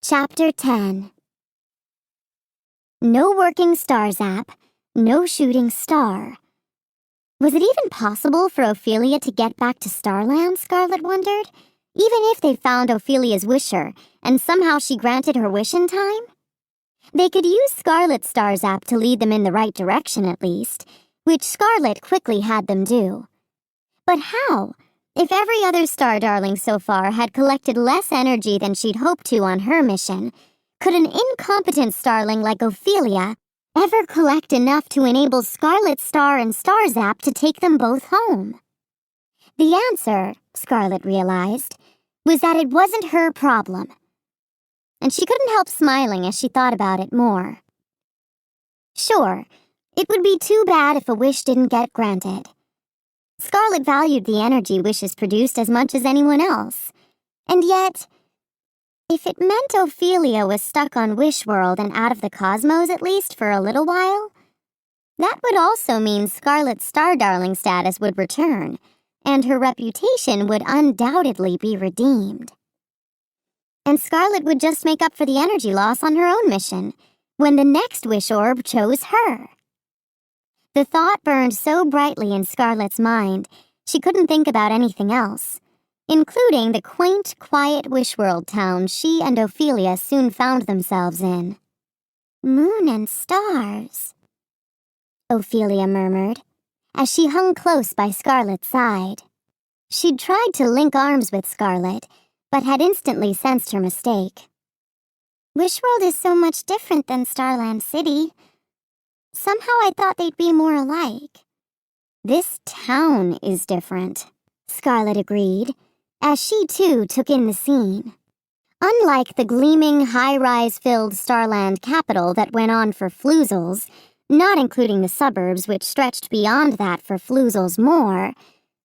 Chapter 10. No working star zap, no shooting star. Was it even possible for Ophelia to get back to Starland, Scarlet wondered? Even if they found Ophelia's wisher, and somehow she granted her wish in time? They could use Scarlet's star zap to lead them in the right direction at least, which Scarlet quickly had them do. But how? If every other star darling so far had collected less energy than she'd hoped to on her mission, could an incompetent starling like Ophelia ever collect enough to enable Scarlet's star and star zap to take them both home? The answer, Scarlet realized, was that it wasn't her problem. And she couldn't help smiling as she thought about it more. Sure, it would be too bad if a wish didn't get granted. Scarlet valued the energy wishes produced as much as anyone else. And yet, if it meant Ophelia was stuck on Wishworld and out of the cosmos at least for a little while, that would also mean Scarlet's star darling status would return, and her reputation would undoubtedly be redeemed. And Scarlet would just make up for the energy loss on her own mission, when the next wish orb chose her. The thought burned so brightly in Scarlet's mind, she couldn't think about anything else, including the quaint, quiet Wishworld town she and Ophelia soon found themselves in. Moon and stars, Ophelia murmured, as she hung close by Scarlet's side. She'd tried to link arms with Scarlet, but had instantly sensed her mistake. Wishworld is so much different than Starland City. Somehow I thought they'd be more alike. This town is different, Scarlet agreed, as she too took in the scene. Unlike the gleaming, high-rise-filled Starland capital that went on for floozles, not including the suburbs which stretched beyond that for floozles more,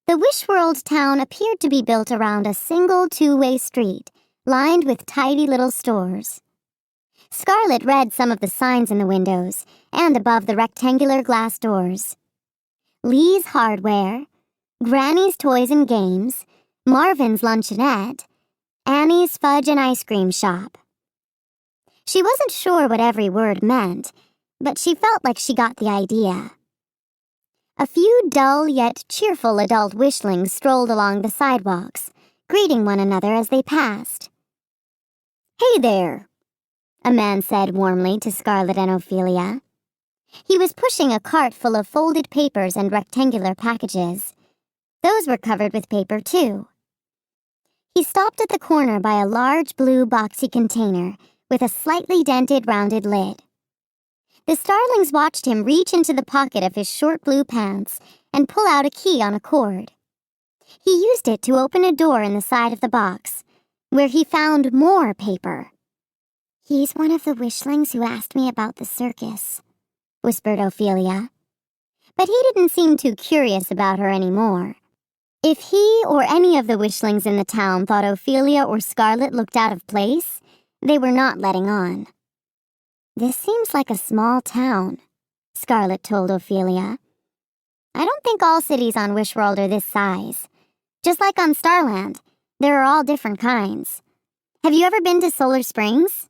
the Wishworld town appeared to be built around a single two-way street, lined with tidy little stores. Scarlet read some of the signs in the windows and above the rectangular glass doors. Lee's Hardware, Granny's Toys and Games, Marvin's Luncheonette, Annie's Fudge and Ice Cream Shop. She wasn't sure what every word meant, but she felt like she got the idea. A few dull yet cheerful adult wishlings strolled along the sidewalks, greeting one another as they passed. "Hey there," a man said warmly to Scarlet and Ophelia. He was pushing a cart full of folded papers and rectangular packages. Those were covered with paper, too. He stopped at the corner by a large blue boxy container with a slightly dented rounded lid. The starlings watched him reach into the pocket of his short blue pants and pull out a key on a cord. He used it to open a door in the side of the box, where he found more paper. "He's one of the wishlings who asked me about the circus," whispered Ophelia. But he didn't seem too curious about her anymore. If he or any of the wishlings in the town thought Ophelia or Scarlet looked out of place, they were not letting on. "This seems like a small town," Scarlet told Ophelia. "I don't think all cities on Wishworld are this size. Just like on Starland, there are all different kinds. Have you ever been to Solar Springs?"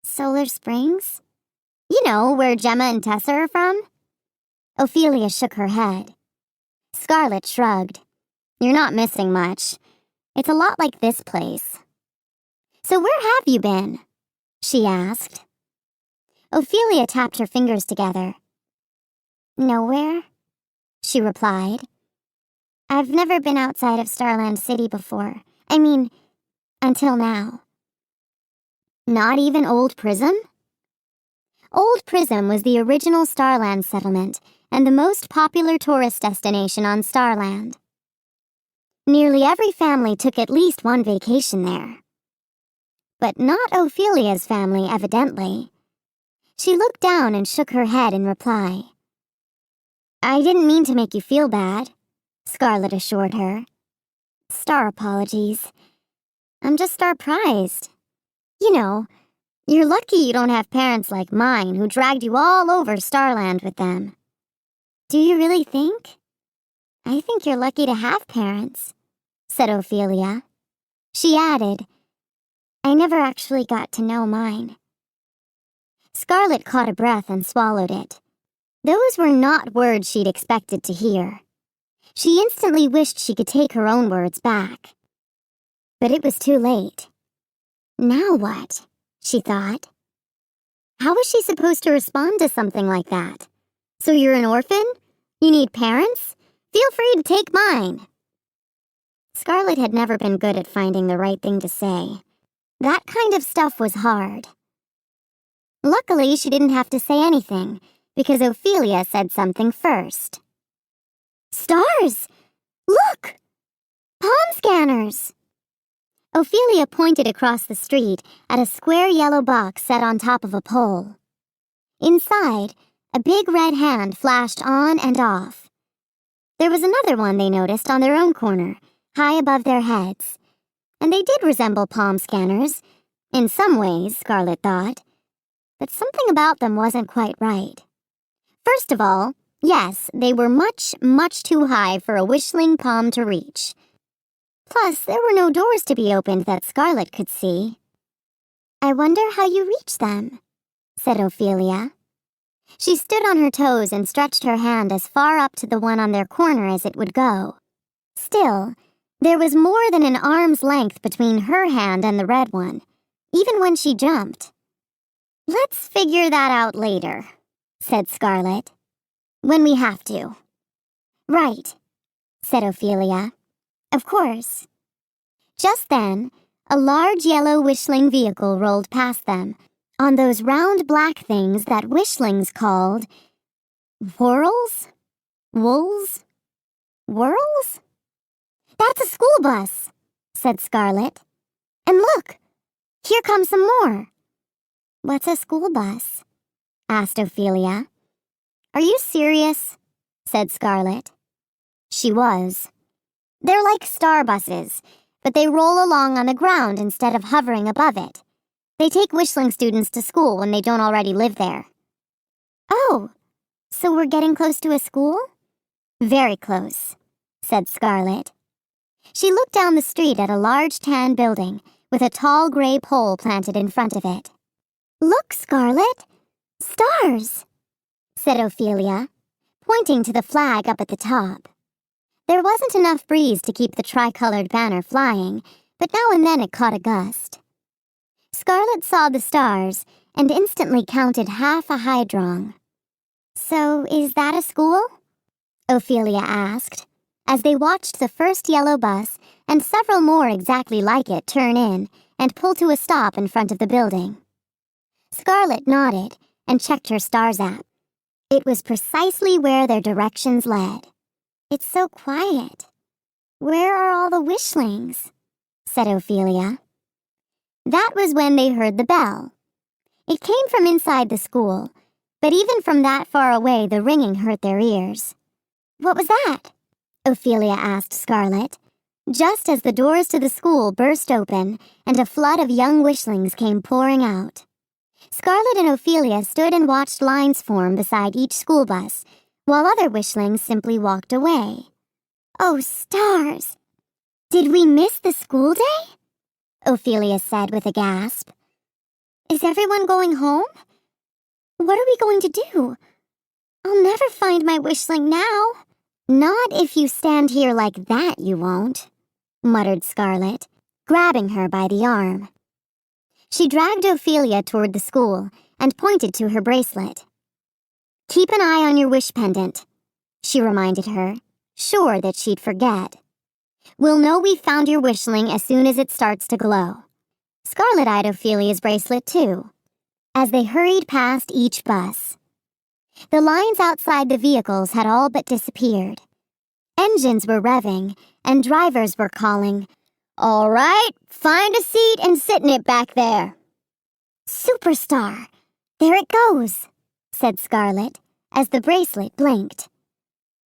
"Solar Springs? You know, where Gemma and Tessa are from?" Ophelia shook her head. Scarlet shrugged. "You're not missing much. It's a lot like this place." "So where have you been?" she asked. Ophelia tapped her fingers together. "Nowhere," she replied. "I've never been outside of Starland City before. I mean, until now." "Not even Old Prism?" Old Prism was the original Starland settlement and the most popular tourist destination on Starland. Nearly every family took at least one vacation there. But not Ophelia's family, evidently. She looked down and shook her head in reply. "I didn't mean to make you feel bad," Scarlet assured her. "Star apologies. I'm just star-prized. You know, you're lucky you don't have parents like mine who dragged you all over Starland with them." "Do you really think?" "I think you're lucky to have parents," said Ophelia. She added, I never actually got to know mine. Scarlett caught a breath and swallowed it. Those were not words she'd expected to hear. She instantly wished she could take her own words back. But it was too late. Now what? She thought. How was she supposed to respond to something like that? So you're an orphan? You need parents? Feel free to take mine. Scarlett had never been good at finding the right thing to say. That kind of stuff was hard. Luckily, she didn't have to say anything, because Ophelia said something first. Stars! Look! Palm scanners! Ophelia pointed across the street at a square yellow box set on top of a pole. Inside, a big red hand flashed on and off. There was another one they noticed on their own corner, high above their heads. And they did resemble palm scanners, in some ways, Scarlett thought. But something about them wasn't quite right. First of all, yes, they were much, much too high for a wishling palm to reach. Plus, there were no doors to be opened that Scarlett could see. I wonder how you reach them, said Ophelia. She stood on her toes and stretched her hand as far up to the one on their corner as it would go. Still, there was more than an arm's length between her hand and the red one, even when she jumped. Let's figure that out later, said Scarlett. When we have to. Right, said Ophelia. Of course. Just then, a large yellow wishling vehicle rolled past them, on those round black things that wishlings called whorls? Wools? Whirls? That's a school bus, said Scarlett. And look, here comes some more. What's a school bus? Asked Ophelia. Are you serious? Said Scarlett. She was. They're like star buses, but they roll along on the ground instead of hovering above it. They take wishling students to school when they don't already live there. Oh, so we're getting close to a school? Very close, said Scarlett. She looked down the street at a large tan building with a tall gray pole planted in front of it. Look, Scarlett! Stars! Said Ophelia, pointing to the flag up at the top. There wasn't enough breeze to keep the tricolored banner flying, but now and then it caught a gust. Scarlett saw the stars and instantly counted half a hydrong. So, is that a school? Ophelia asked, as they watched the first yellow bus and several more exactly like it turn in and pull to a stop in front of the building. Scarlett nodded and checked her stars app. It was precisely where their directions led. It's so quiet. Where are all the wishlings? Said Ophelia. That was when they heard the bell. It came from inside the school, but even from that far away the ringing hurt their ears. What was that? Ophelia asked Scarlett, just as the doors to the school burst open and a flood of young wishlings came pouring out. Scarlett and Ophelia stood and watched lines form beside each school bus, while other wishlings simply walked away. Oh, stars! Did we miss the school day? Ophelia said with a gasp. Is everyone going home? What are we going to do? I'll never find my wishling now. Not if you stand here like that, you won't, muttered Scarlett, grabbing her by the arm. She dragged Ophelia toward the school and pointed to her bracelet. Keep an eye on your wish pendant, she reminded her, sure that she'd forget. We'll know we've found your wishling as soon as it starts to glow. Scarlett eyed Ophelia's bracelet, too, as they hurried past each bus. The lines outside the vehicles had all but disappeared. Engines were revving, and drivers were calling, "All right, find a seat and sit in it back there." Superstar! There it goes, said Scarlett, as the bracelet blinked.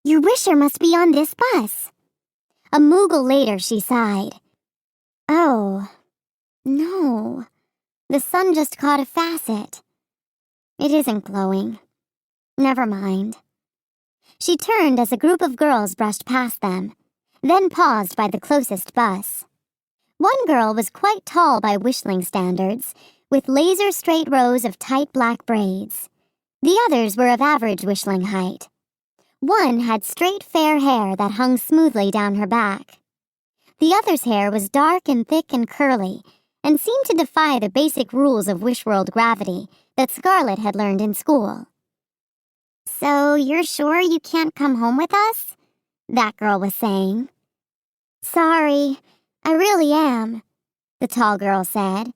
Your wisher must be on this bus. A moogle later, she sighed. Oh, no. The sun just caught a facet. It isn't glowing. Never mind. She turned as a group of girls brushed past them, then paused by the closest bus. One girl was quite tall by wishling standards, with laser-straight rows of tight black braids. The others were of average wishling height. One had straight fair hair that hung smoothly down her back. The other's hair was dark and thick and curly, and seemed to defy the basic rules of Wishworld gravity that Scarlet had learned in school. "So you're sure you can't come home with us?" that girl was saying. "Sorry, I really am," the tall girl said.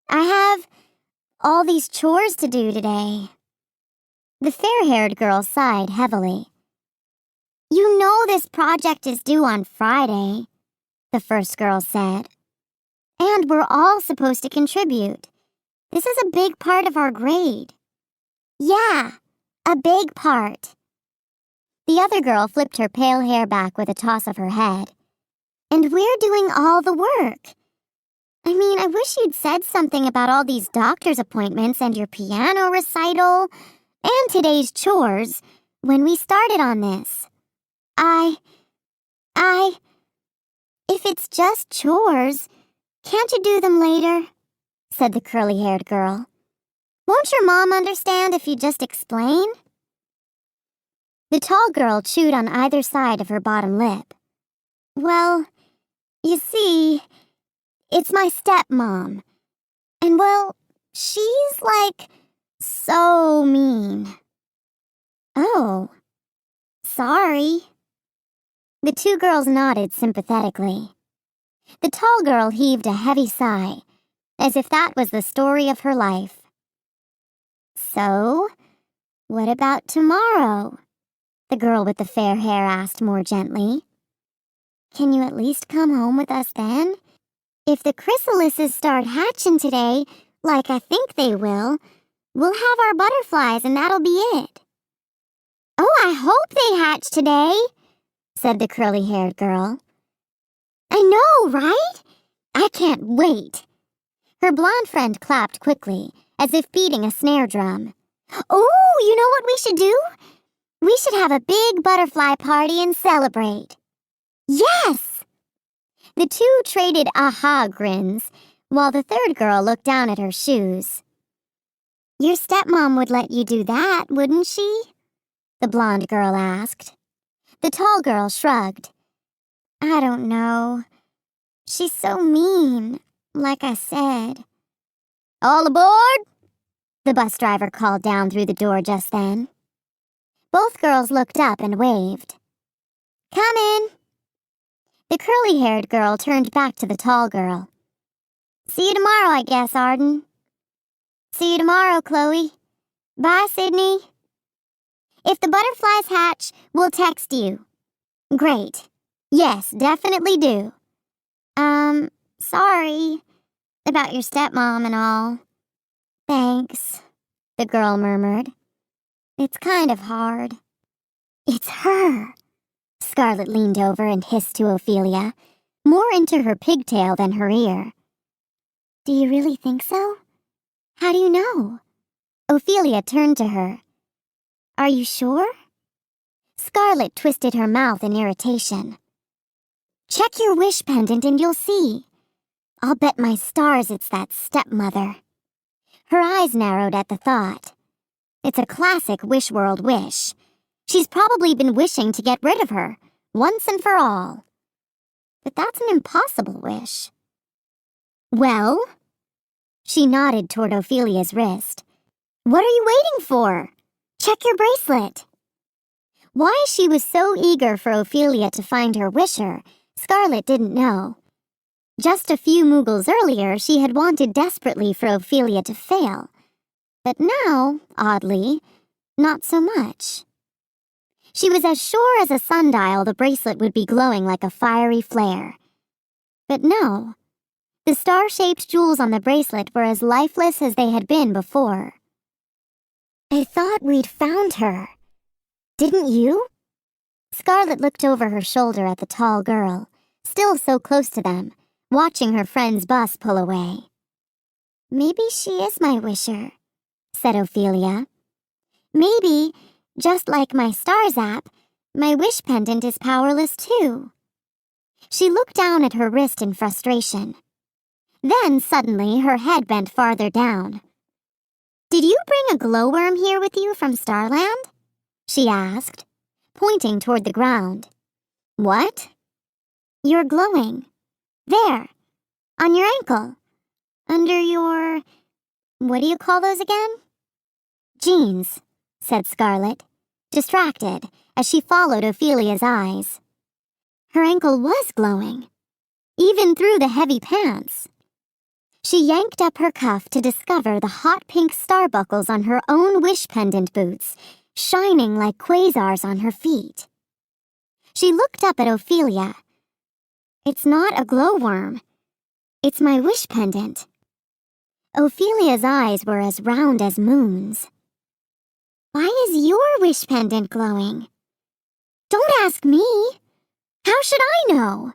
"I have all these chores to do today." The fair-haired girl sighed heavily. "You know this project is due on Friday," the first girl said. "And we're all supposed to contribute. This is a big part of our grade." "Yeah, a big part." The other girl flipped her pale hair back with a toss of her head. "And we're doing all the work. I mean, I wish you'd said something about all these doctor's appointments and your piano recital and today's chores when we started on this. If it's just chores, can't you do them later?" said the curly-haired girl. "Won't your mom understand if you just explain?" The tall girl chewed on either side of her bottom lip. "Well, you see, it's my stepmom. And well, she's like so mean." "Oh, sorry." The two girls nodded sympathetically. The tall girl heaved a heavy sigh, as if that was the story of her life. "So, what about tomorrow?" the girl with the fair hair asked more gently. "Can you at least come home with us then? If the chrysalises start hatching today, like I think they will, we'll have our butterflies and that'll be it." "Oh, I hope they hatch today," said the curly-haired girl. "I know, right? I can't wait." Her blonde friend clapped quickly, as if beating a snare drum. "Oh, you know what we should do? We should have a big butterfly party and celebrate." "Yes!" The two traded aha grins, while the third girl looked down at her shoes. "Your stepmom would let you do that, wouldn't she?" the blonde girl asked. The tall girl shrugged. "I don't know. She's so mean, like I said." "All aboard!" the bus driver called down through the door just then. Both girls looked up and waved. "Come in." The curly-haired girl turned back to the tall girl. "See you tomorrow, I guess, Arden." "See you tomorrow, Chloe. Bye, Sydney." "If the butterflies hatch, we'll text you." "Great. Yes, definitely do." Sorry about your stepmom and all." "Thanks," the girl murmured. "It's kind of hard." "It's her." Scarlet leaned over and hissed to Ophelia, more into her pigtail than her ear. "Do you really think so? How do you know?" Ophelia turned to her. "Are you sure?" Scarlet twisted her mouth in irritation. "Check your wish pendant and you'll see. I'll bet my stars it's that stepmother." Her eyes narrowed at the thought. It's a classic Wishworld wish. She's probably been wishing to get rid of her, once and for all. But that's an impossible wish. "Well?" She nodded toward Ophelia's wrist. "What are you waiting for? Check your bracelet." Why she was so eager for Ophelia to find her wisher, Scarlet didn't know. Just a few Moogles earlier, she had wanted desperately for Ophelia to fail. But now, oddly, not so much. She was as sure as a sundial the bracelet would be glowing like a fiery flare. But no, the star-shaped jewels on the bracelet were as lifeless as they had been before. "I thought we'd found her. Didn't you?" Scarlet looked over her shoulder at the tall girl, still so close to them, watching her friend's bus pull away. "Maybe she is my wisher," said Ophelia. "Maybe, just like my star zap, my wish pendant is powerless too." She looked down at her wrist in frustration. Then, suddenly, her head bent farther down. "Did you bring a glowworm here with you from Starland?" she asked, pointing toward the ground. "What?" "You're glowing. There, on your ankle. Under your... what do you call those again?" "Jeans," said Scarlett, distracted as she followed Ophelia's eyes. Her ankle was glowing, even through the heavy pants. She yanked up her cuff to discover the hot pink star buckles on her own wish pendant boots, shining like quasars on her feet. She looked up at Ophelia. "It's not a glowworm. It's my wish pendant." Ophelia's eyes were as round as moons. "Why is your wish pendant glowing?" "Don't ask me. How should I know?"